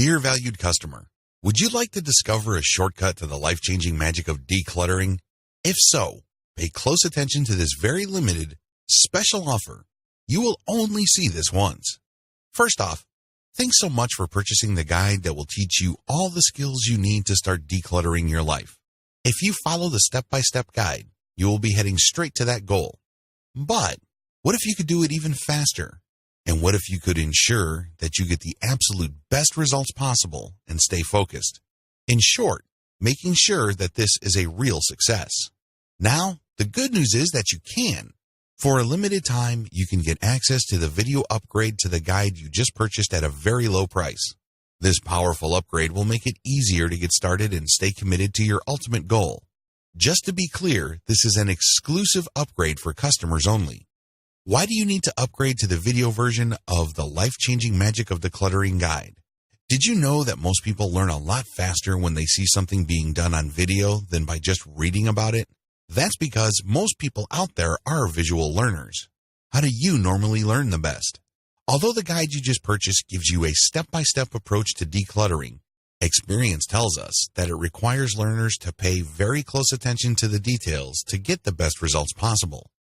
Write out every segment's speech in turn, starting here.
Dear valued customer, would you like to discover a shortcut to the life-changing magic of decluttering? If so, pay close attention to this very limited, special offer. You will only see this once. First off, thanks so much for purchasing the guide that will teach you all the skills you need to start decluttering your life. If you follow the step-by-step guide, you will be heading straight to that goal. But what if you could do it even faster? And what if you could ensure that you get the absolute best results possible and stay focused? In short, making sure that this is a real success. Now, the good news is that you can. For a limited time, you can get access to the video upgrade to the guide you just purchased at a very low price. This powerful upgrade will make it easier to get started and stay committed to your ultimate goal. Just to be clear, this is an exclusive upgrade for customers only. Why do you need to upgrade to the video version of the life-changing magic of decluttering guide? Did you know that most people learn a lot faster when they see something being done on video than by just reading about it? That's because most people out there are visual learners. How do you normally learn the best? Although the guide you just purchased gives you a step-by-step approach to decluttering, experience tells us that it requires learners to pay very close attention to the details to get the best results possible.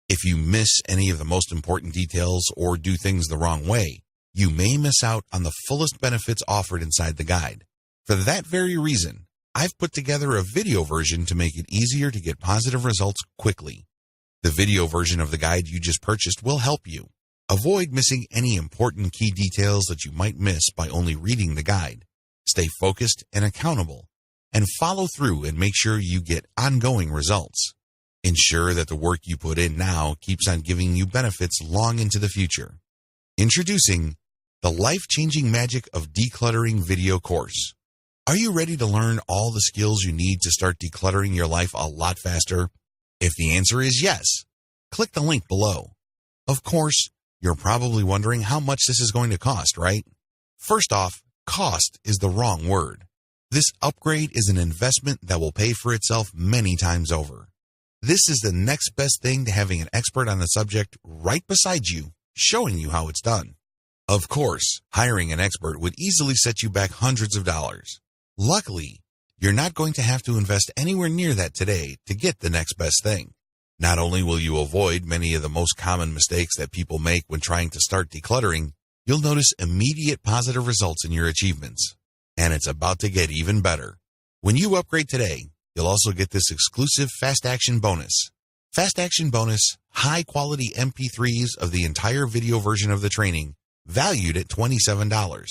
If you miss any of the most important details or do things the wrong way, you may miss out on the fullest benefits offered inside the guide. For that very reason, I've put together a video version to make it easier to get positive results quickly. The video version of the guide you just purchased will help you. Avoid missing any important key details that you might miss by only reading the guide. Stay focused and accountable, and follow through and make sure you get ongoing results. Ensure that the work you put in now keeps on giving you benefits long into the future. Introducing the life-changing magic of decluttering video course. Are you ready to learn all the skills you need to start decluttering your life a lot faster? If the answer is yes, click the link below. Of course, you're probably wondering how much this is going to cost, right? First off, cost is the wrong word. This upgrade is an investment that will pay for itself many times over. This is the next best thing to having an expert on the subject right beside you, showing you how it's done. Of course, hiring an expert would easily set you back hundreds of dollars. Luckily, you're not going to have to invest anywhere near that today to get the next best thing. Not only will you avoid many of the most common mistakes that people make when trying to start decluttering, you'll notice immediate positive results in your achievements. And it's about to get even better. When you upgrade today, you'll also get this exclusive Fast Action bonus. Fast Action bonus, high-quality MP3s of the entire video version of the training, valued at $27.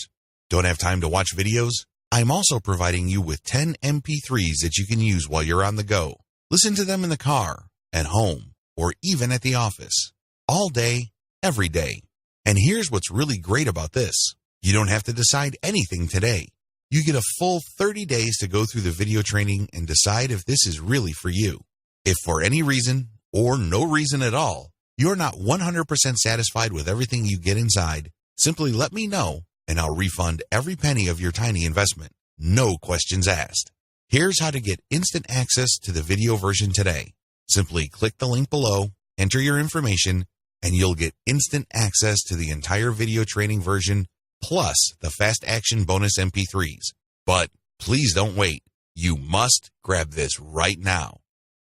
Don't have time to watch videos? I'm also providing you with 10 MP3s that you can use while you're on the go. Listen to them in the car, at home, or even at the office. All day, every day. And here's what's really great about this. You don't have to decide anything today. You get a full 30 days to go through the video training and decide if this is really for you. If for any reason, or no reason at all, you're not 100% satisfied with everything you get inside, simply let me know and I'll refund every penny of your tiny investment. No questions asked. Here's how to get instant access to the video version today. Simply click the link below, enter your information, and you'll get instant access to the entire video training version plus the Fast Action bonus MP3s. But please don't wait. You must grab this right now.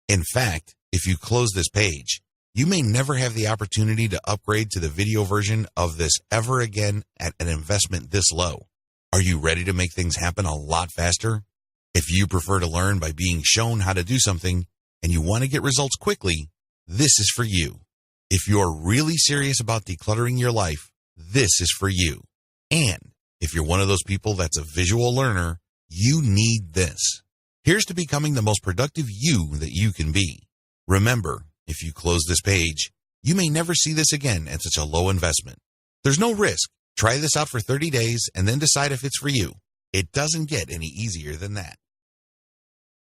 In fact, if you close this page, you may never have the opportunity to upgrade to the video version of this ever again at an investment this low. Are you ready to make things happen a lot faster? If you prefer to learn by being shown how to do something and you want to get results quickly, this is for you. If you're really serious about decluttering your life, this is for you. And if you're one of those people that's a visual learner, you need this. Here's to becoming the most productive you that you can be. Remember, if you close this page, you may never see this again at such a low investment. There's no risk. Try this out for 30 days and then decide if it's for you. It doesn't get any easier than that.